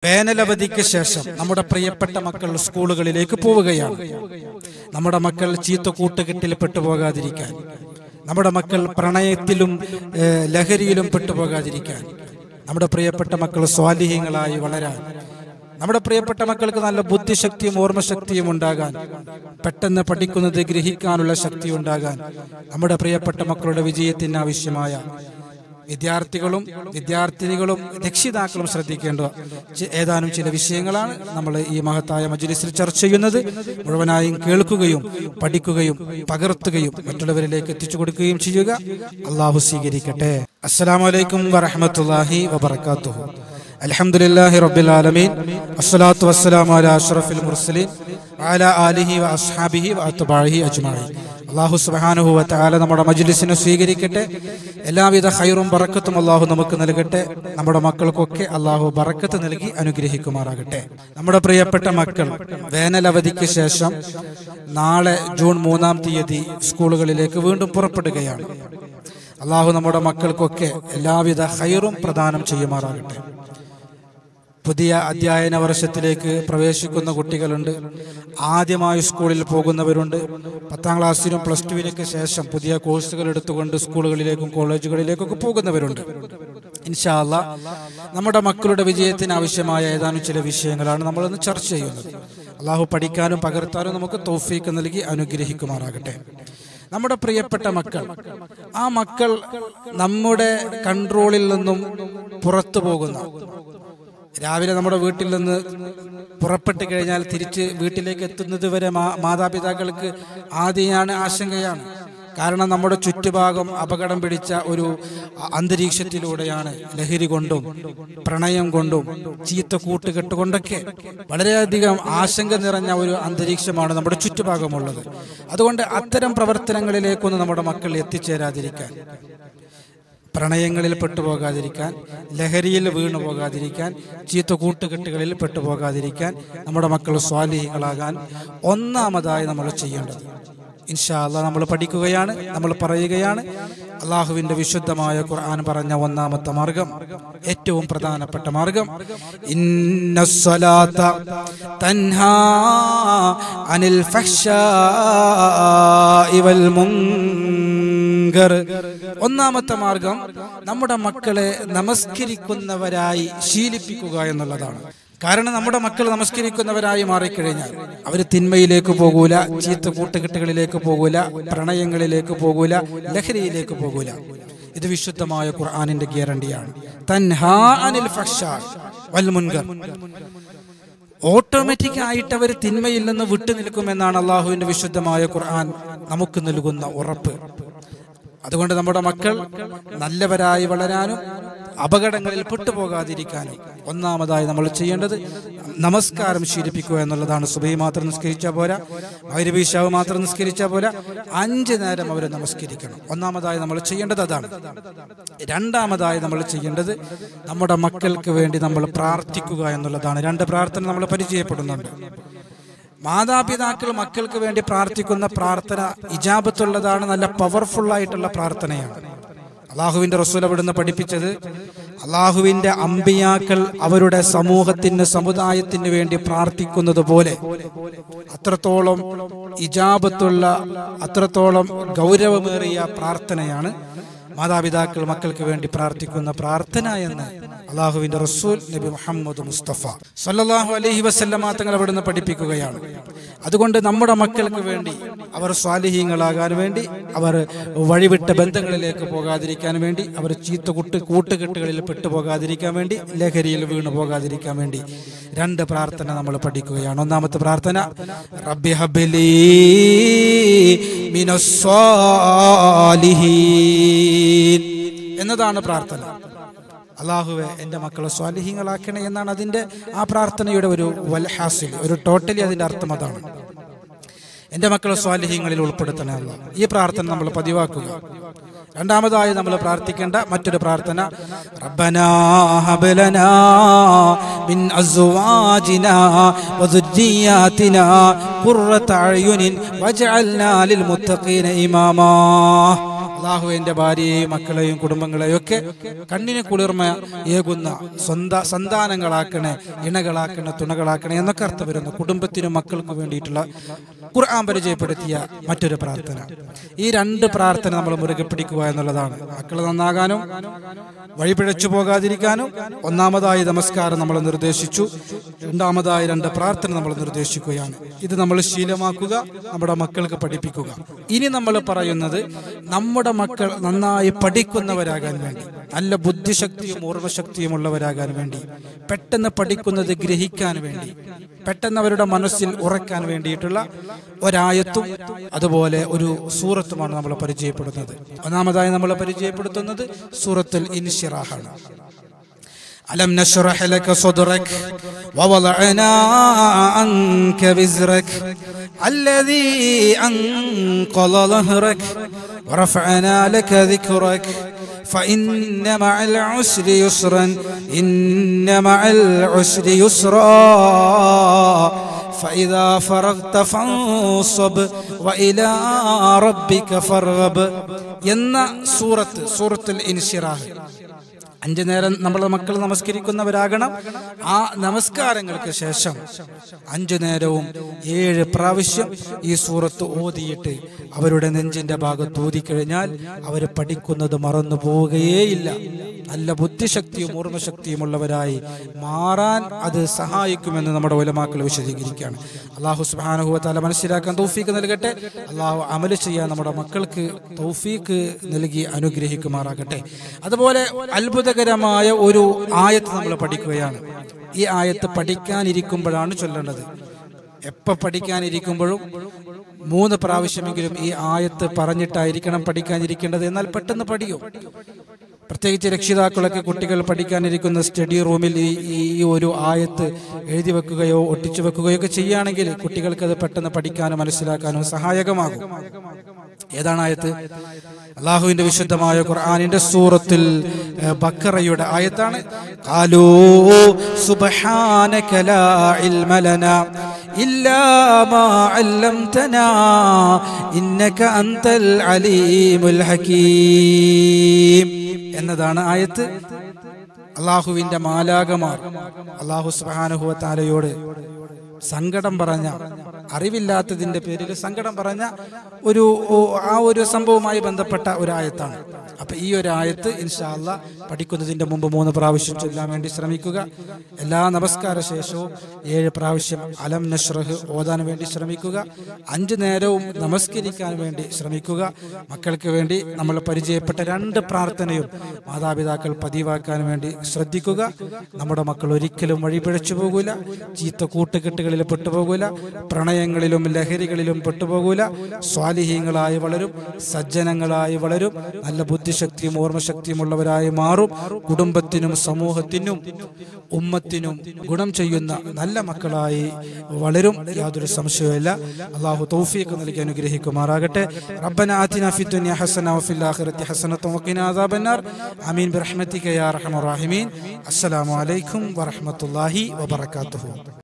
വേനലവധിക്ക് ശേഷം നമ്മുടെ പ്രിയപ്പെട്ട മക്കൾ സ്കൂളുകളിലേക്ക് പോവുകയാണ്. നമ്മുടെ മക്കൾ ചീത്ത കൂട്ടുകെട്ടിൽ പെട്ടുപോകാതിരിക്കാൻ, നമ്മുടെ മക്കൾ പ്രണയത്തിലും ലഹരിയിലും പെട്ടുപോകാതിരിക്കാൻ, നമ്മുടെ പ്രിയപ്പെട്ട മക്കൾ സ്വാലിഹീങ്ങളായി വളരാൻ, നമ്മുടെ പ്രിയപ്പെട്ട മക്കൾക്ക് നല്ല ബുദ്ധിശക്തിയും ഓർമ്മശക്തിയും ഉണ്ടാകാൻ, പെട്ടെന്ന് പഠിക്കുന്നത് ഗ്രഹിക്കാനുള്ള ശക്തി ഉണ്ടാകാൻ, നമ്മുടെ പ്രിയപ്പെട്ട മക്കളുടെ വിജയത്തിന് ആവശ്യമായ വിദ്യാർത്ഥികളും വിദ്യാർത്ഥിനികളും രക്ഷിതാക്കളും ശ്രദ്ധിക്കേണ്ട ഏതാനും ചില വിഷയങ്ങളാണ് നമ്മൾ ഈ മഹത്തായ മജ്‌ലിസിൽ ചർച്ച ചെയ്യുന്നത്. മുഴുവനായും കേൾക്കുകയും പഠിക്കുകയും പകർത്തുകയും മറ്റുള്ളവരിലേക്ക് എത്തിച്ചു കൊടുക്കുകയും ചെയ്യുക. അല്ലാഹു സ്വീകരിക്കട്ടെ. അസ്സലാമു അലൈക്കും വറഹ്മത്തുള്ളാഹി വബറകാതുഹു. അൽഹംദുലില്ലാഹി റബ്ബിൽ ആലമീൻ വസ്സലാത്തു വസ്സലാമു അലാ അഷ്റഫിൽ മുർസലീൻ വഅലാ ആലിഹി വഅസ്ഹാബിഹി വഅത്ബാഇഹി അജ്മഈൻ. അല്ലാഹു സുബ്ഹാനഹു വ തആല നമ്മുടെ മജ്‌ലിസിനെ സ്വീകരിക്കട്ടെ. എല്ലാവിധ ഖൈറും ബറക്കത്തും അല്ലാഹു നമുക്ക് നൽകട്ടെ. നമ്മുടെ മക്കൾക്കൊക്കെ അല്ലാഹു ബറക്കത്ത് നൽകി അനുഗ്രഹിക്കുമാറാകട്ടെ. നമ്മുടെ പ്രിയപ്പെട്ട മക്കൾ വേനലവധിക്ക് ശേഷം നാളെ ജൂൺ 3-ാം തീയതി സ്കൂളുകളിലേക്ക് വീണ്ടും പുറപ്പെടുകയാണ്. അല്ലാഹു നമ്മുടെ മക്കൾക്കൊക്കെ എല്ലാവിധ ഖൈറും പ്രദാനം ചെയ്യുമാറാകട്ടെ. പുതിയ അധ്യയന വർഷത്തിലേക്ക് പ്രവേശിക്കുന്ന കുട്ടികളുണ്ട്, ആദ്യമായി സ്കൂളിൽ പോകുന്നവരുണ്ട്, 10ാം ക്ലാസ്സിലും പ്ലസ് ടുവിനൊക്കെ ശേഷം പുതിയ കോഴ്സുകൾ എടുത്തുകൊണ്ട് സ്കൂളുകളിലേക്കും കോളേജുകളിലേക്കൊക്കെ പോകുന്നവരുണ്ട്. ഇൻഷാ അല്ലാഹ് നമ്മുടെ മക്കളുടെ വിജയത്തിന് ആവശ്യമായ ഏതാനും ചില വിഷയങ്ങളാണ് നമ്മളിന്ന് ചർച്ച ചെയ്യുന്നത്. അല്ലാഹു പഠിക്കാനും പകർത്താനും നമുക്ക് തൗഫീഖ് നൽകി അനുഗ്രഹിക്കുമാറാകട്ടെ. നമ്മുടെ പ്രിയപ്പെട്ട മക്കൾ, ആ മക്കൾ നമ്മുടെ കൺട്രോളിൽ നിന്നും പുറത്തു പോകുന്ന, രാവിലെ നമ്മുടെ വീട്ടിൽ നിന്ന് പുറപ്പെട്ട് കഴിഞ്ഞാൽ തിരിച്ച് വീട്ടിലേക്ക് എത്തുന്നത് വരെ മാതാപിതാക്കൾക്ക് ആദ്യമാണ് ആശങ്കയാണ്. കാരണം നമ്മുടെ ചുറ്റുഭാഗം അപകടം പിടിച്ച ഒരു അന്തരീക്ഷത്തിലൂടെയാണ് ലഹരി കൊണ്ടും പ്രണയം കൊണ്ടും ചീത്ത കൂട്ടുകെട്ട് കൊണ്ടൊക്കെ വളരെയധികം ആശങ്ക നിറഞ്ഞ ഒരു അന്തരീക്ഷമാണ് നമ്മുടെ ചുറ്റുഭാഗമുള്ളത്. അതുകൊണ്ട് അത്തരം പ്രവർത്തനങ്ങളിലേക്കൊന്നും നമ്മുടെ മക്കൾ എത്തിച്ചേരാതിരിക്കാൻ, പ്രണയങ്ങളിൽ പെട്ടുപോകാതിരിക്കാൻ, ലഹരിയിൽ വീണു പോകാതിരിക്കാൻ, ചീത്ത കൂട്ടുകെട്ടുകളിൽ പെട്ടുപോകാതിരിക്കാൻ നമ്മുടെ മക്കൾ സ്വാലിഹീങ്ങളാകാൻ ഒന്നാമതായി നമ്മൾ ചെയ്യേണ്ടത്, ഇൻഷാ അല്ലാഹ് നമ്മൾ പഠിക്കുകയാണ്, നമ്മൾ പറയുകയാണ്. അള്ളാഹുവിന്റെ വിശുദ്ധമായ ഖുർആൻ പറഞ്ഞ ഒന്നാമത്തെ മാർഗം, ഏറ്റവും പ്രധാനപ്പെട്ട മാർഗം, ഇന്നസ്സലാത്ത തൻഹാ അനിൽ ഫഹ്ശാഇ വൽ മുൻകർ. ഒന്നാമത്തെ മാർഗം നമ്മുടെ മക്കളെ നമസ്കരിക്കുന്നവരായി ശീലിപ്പിക്കുക എന്നുള്ളതാണ്. കാരണം നമ്മുടെ മക്കൾ നമസ്കരിക്കുന്നവരായി മാറിക്കഴിഞ്ഞാൽ അവർ തിന്മയിലേക്ക് പോകൂല, ചീത്ത കൂട്ടുകെട്ടുകളിലേക്ക് പോകൂല, പ്രണയങ്ങളിലേക്ക് പോകൂല, ലഹരിയിലേക്ക് പോകൂല. ഇത് വിശുദ്ധമായ ഖുർആനിന്റെ ഗ്യാരണ്ടിയാണ്. തൻഹാ അനിൽ ഫഹ്ശാ വൽ മുൻകർ. ഓട്ടോമാറ്റിക് ആയിട്ട് അവർ തിന്മയിൽ നിന്ന് വിട്ടു നിൽക്കുമെന്നാണ് അള്ളാഹുവിന്റെ വിശുദ്ധമായ ഖുർആൻ നമുക്ക് നൽകുന്ന ഉറപ്പ്. അതുകൊണ്ട് നമ്മുടെ മക്കൾ നല്ലവരായി വളരാനും അപകടങ്ങളിൽ പെട്ടുപോകാതിരിക്കാനും ഒന്നാമതായി നമ്മൾ ചെയ്യേണ്ടത് നമസ്കാരം ശീലിപ്പിക്കുക എന്നുള്ളതാണ്. സുബഹി മാത്രം നിസ്കരിച്ചാൽ പോരാ, മഗ്‌രിബ് ഇശാ മാത്രം നിസ്കരിച്ചാൽ പോരാ, 5 നേരം അവർ നമസ്കരിക്കണം. ഒന്നാമതായി നമ്മൾ ചെയ്യേണ്ടത് അതാണ്. രണ്ടാമതായി നമ്മൾ ചെയ്യേണ്ടത് നമ്മുടെ മക്കൾക്ക് വേണ്ടി നമ്മൾ പ്രാർത്ഥിക്കുക എന്നുള്ളതാണ്. 2 പ്രാർത്ഥന നമ്മൾ പരിചയപ്പെടുന്നുണ്ട്. മാതാപിതാക്കൾ മക്കൾക്ക് വേണ്ടി പ്രാർത്ഥിക്കുന്ന പ്രാർത്ഥന ഇജാബത്തുള്ളതാണ്, നല്ല പവർഫുൾ ആയിട്ടുള്ള പ്രാർത്ഥനയാണ്. അള്ളാഹുവിന്റെ റസൂൽ അവിടുന്ന് പഠിപ്പിച്ചത്, അള്ളാഹുവിന്റെ അമ്പിയാക്കൾ അവരുടെ സമൂഹത്തിന് സമുദായത്തിന് വേണ്ടി പ്രാർത്ഥിക്കുന്നത് പോലെ അത്രത്തോളം ഇജാബത്തുള്ള, അത്രത്തോളം ഗൗരവമേറിയ പ്രാർത്ഥനയാണ് മാതാപിതാക്കൾ മക്കൾക്ക് വേണ്ടി പ്രാർത്ഥിക്കുന്ന പ്രാർത്ഥന എന്ന് അള്ളാഹുവിന്റെ റസൂൽ നബി മുഹമ്മദ് മുസ്തഫ സല്ലല്ലാഹു അലൈഹി വസല്ലമ തങ്ങൾ അവിടുന്ന് പഠിപ്പിക്കുകയാണ്. അതുകൊണ്ട് നമ്മുടെ മക്കൾക്ക് വേണ്ടി, അവർ സ്വാലിഹീങ്ങളാകാൻ വേണ്ടി, അവർ വഴിവിട്ട ബന്ധങ്ങളിലേക്ക് പോകാതിരിക്കാൻ വേണ്ടി, അവർ ചീത്ത കൂട്ടുകെട്ടുകളിൽ പെട്ടുപോകാതിരിക്കാൻ വേണ്ടി, ലഹരിയിൽ വീണു പോകാതിരിക്കാൻ വേണ്ടി 2 പ്രാർത്ഥന നമ്മൾ പഠിക്കുകയാണ്. ഒന്നാമത്തെ പ്രാർത്ഥന, റബ്ബി ഹബ്ലി മിനസ് സ്വാലിഹീൻ എന്നതാണ് പ്രാർത്ഥന. അല്ലാഹുവേ, എൻ്റെ മക്കളെ സ്വാലിഹീങ്ങളാക്കണേ എന്നാണ് അതിൻ്റെ ആ പ്രാർത്ഥനയുടെ ഒരു വൽഹാസിൽ, ഒരു ടോട്ടലി അതിൻ്റെ അർത്ഥം അതാണ്. എൻ്റെ മക്കളെ സ്വാലിഹീങ്ങളിൽ ഉൾപ്പെടുത്തണേ അല്ലാഹ്. ഈ പ്രാർത്ഥന നമ്മൾ പതിവാക്കുക. രണ്ടാമതായി നമ്മൾ പ്രാർത്ഥിക്കേണ്ട മറ്റൊരു പ്രാർത്ഥന, റബ്ബനാ ഹബ് ലനാ മിൻ അസ്വാജിനാ വദുരിയാതിനാ ഖുർറത അയുനിൻ വജഅൽനാ ലിൽ മുത്തഖീന ഇമാമാ. അള്ളാഹുവിന്റെ ഭാര്യയെയും മക്കളെയും കുടുംബങ്ങളെയും ഒക്കെ കണ്ണിന് കുളിർമ ഏകുന്ന സന്താനങ്ങളാക്കണേ, ഇണകളാക്കണേ, തുണകളാക്കണേ എന്നൊക്കെ അർത്ഥം വരുന്നു. കുടുംബത്തിനും മക്കൾക്കും വേണ്ടിയിട്ടുള്ള ഖുർആൻ പരിചയപ്പെടുത്തിയ മറ്റൊരു പ്രാർത്ഥന. ഈ രണ്ട് പ്രാർത്ഥന നമ്മൾ മുറുകെ പിടിക്കുക എന്നുള്ളതാണ്. മക്കൾ നന്നാകാനും വഴിപിഴച്ചു പോകാതിരിക്കാനും ഒന്നാമതായി നമസ്കാരം നമ്മൾ നിർദ്ദേശിച്ചു, രണ്ടാമതായി രണ്ട് പ്രാർത്ഥന നമ്മൾ നിർദ്ദേശിക്കുകയാണ്. ഇത് നമ്മൾ ശീലമാക്കുക, നമ്മുടെ മക്കൾക്ക് പഠിപ്പിക്കുക. ഇനി നമ്മൾ പറയുന്നത് നമ്മുടെ മക്കൾ നന്നായി പഠിക്കുന്നവരാകാൻ വേണ്ടി, നല്ല ബുദ്ധിശക്തിയും ഓർമ്മശക്തിയും ഉള്ളവരാകാൻ വേണ്ടി, പെട്ടെന്ന് പഠിക്കുന്നത് ഗ്രഹിക്കാൻ വേണ്ടി, പെട്ടെന്ന് അവരുടെ മനസ്സിൽ ഉറക്കാൻ വേണ്ടിയിട്ടുള്ള ഒരായത്തും അതുപോലെ ഒരു സൂറത്തുമാണ് നമ്മൾ പരിചയപ്പെടുന്നത്. ഒന്നാമതായി നമ്മൾ പരിചയപ്പെടുത്തുന്നത് സൂറത്തുൽ ഇൻശിറാഹാണ്. ألم نشرح لك صدرك ووضعنا عنك وزرك الذي أنقض ظهرك ورفعنا لك ذكرك فإن مع العسر يسرا إن مع العسر يسرا فإذا فرغت فانصب وإلى ربك فارغب എന്ന സൂറത്തുൽ ഇൻശിറാഹ്. 5 നേരം നമ്മുടെ മക്കൾ നമസ്കരിക്കുന്നവരാകണം. ആ നമസ്കാരങ്ങൾക്ക് ശേഷം 5 നേരവും 7 പ്രാവശ്യം ഈ സൂറത്ത് ഓതിയിട്ട് അവരുടെ നെഞ്ചിന്റെ ഭാഗത്ത് ഓതിക്കഴിഞ്ഞാൽ അവർ പഠിക്കുന്നത് മറന്നു പോവുകയേയില്ല. നല്ല ബുദ്ധിശക്തിയും ഓർമ്മശക്തിയും ഉള്ളവരായി മാറാൻ അത് സഹായിക്കുമെന്ന് നമ്മുടെ ഉലമാക്കൾ വിശദീകരിക്കുകയാണ്. അല്ലാഹു സുബ്ഹാനഹു വ തആല മനസ്സിലാക്കാൻ തൗഫീഖ് നൽകട്ടെ. അല്ലാഹു അമൽ ചെയ്യാൻ നമ്മുടെ മക്കൾക്ക് തൗഫീഖ് നൽകി അനുഗ്രഹിക്കുമാറാകട്ടെ. അതുപോലെ അത്ഭുതകരമായ ഒരു ആയത്ത് നമ്മൾ പഠിക്കുകയാണ്. ഈ ആയത്ത് പഠിക്കാനിരിക്കുമ്പോഴാണ് ചൊല്ലേണ്ടത്. എപ്പോൾ പഠിക്കാനിരിക്കുമ്പോഴും 3 പ്രാവശ്യമെങ്കിലും ഈ ആയത്ത് പറഞ്ഞിട്ടായിരിക്കണം പഠിക്കാനിരിക്കേണ്ടത്. എന്നാൽ പെട്ടെന്ന് പഠിക്കും. പ്രത്യേകിച്ച് രക്ഷിതാക്കളൊക്കെ കുട്ടികൾ പഠിക്കാനിരിക്കുന്ന സ്റ്റഡി റൂമിൽ ഈ ഒരു ആയത്ത് എഴുതി വെക്കുകയോ ഒട്ടിച്ചു വെക്കുകയോ ഒക്കെ ചെയ്യുകയാണെങ്കിൽ കുട്ടികൾക്ക് അത് പെട്ടെന്ന് പഠിക്കാനും മനസ്സിലാക്കാനും സഹായകമാകും. ഏതാണ് ആയത്ത്? അല്ലാഹുവിന്റെ വിശുദ്ധമായ ഖുർആനിന്റെ സൂറത്തുൽ ബഖറയുടെ ആയത്താണ്. ഖാലൂ സുബ്ഹാനക ലാ ഇൽമ ലനാ ഇല്ലാ മാ അല്ലംതനാ ഇന്നക അൻതൽ അലീമുൽ ഹകീം എന്നതാണ് ആയത്ത്. അല്ലാഹുവിന്റെ മാലാകമാർ അല്ലാഹു സുബ്ഹാനഹു വ തആലയോട് സങ്കടം പറഞ്ഞ, അറിവില്ലാത്തതിന്റെ പേരിൽ സങ്കടം പറഞ്ഞ ഒരു സംഭവവുമായി ബന്ധപ്പെട്ട ഒരു ആയത്താണ്. അപ്പൊ ഈ ഒരു ആയത്ത് ഇൻഷാ അല്ലാഹ് പഠിക്കുന്നതിന്റെ മുമ്പ് 3 പ്രാവശ്യം ചൊല്ലാൻ വേണ്ടി ശ്രമിക്കുക. എല്ലാ നമസ്കാര ശേഷവും 7 പ്രാവശ്യം അലം നശ്റഹ് ഓതാൻ വേണ്ടി ശ്രമിക്കുക. 5 നേരവും നമസ്കരിക്കാൻ വേണ്ടി ശ്രമിക്കുക. മക്കൾക്ക് വേണ്ടി നമ്മൾ പരിചയപ്പെട്ട 2 പ്രാർത്ഥനയും മാതാപിതാക്കൾ പതിവാക്കാൻ വേണ്ടി ശ്രദ്ധിക്കുക. നമ്മുടെ മക്കൾ ഒരിക്കലും വഴിപിഴച്ചു പോകൂല, ചീത്ത കൂട്ടുകെട്ടുകളിൽ പെട്ടുപോകൂല, പ്രണയങ്ങളിലും ലഹരികളിലും പെട്ടുപോകൂല. സ്വാലിഹീങ്ങളായി വളരും, സജ്ജനങ്ങളായി വളരും, നല്ല ബുദ്ധിശക്തിയും ഓർമ്മശക്തിയും ഉള്ളവരായി മാറും. കുടുംബത്തിനും സമൂഹത്തിനും ഉമ്മത്തിനും ഗുണം ചെയ്യുന്ന നല്ല മക്കളായി വളരും. യാതൊരു സംശയവുമില്ല. അല്ലാഹു തൗഫീഖ് നൽകി അനുഗ്രഹിക്കുമാറാകട്ടെ. റബ്ബനാ ആതിനാ ഫിദ് ദുനിയ ഹസന വഫിൽ ആഖിറതി ഹസനത വഖിനാ അദാബന്നാർ. ആമീൻ ബിറഹ്മതിക യാ അർഹമർ റഹീമീൻ. അസ്സലാമു അലൈക്കും വറഹ്മത്തുള്ളാഹി വബറകാതുഹു.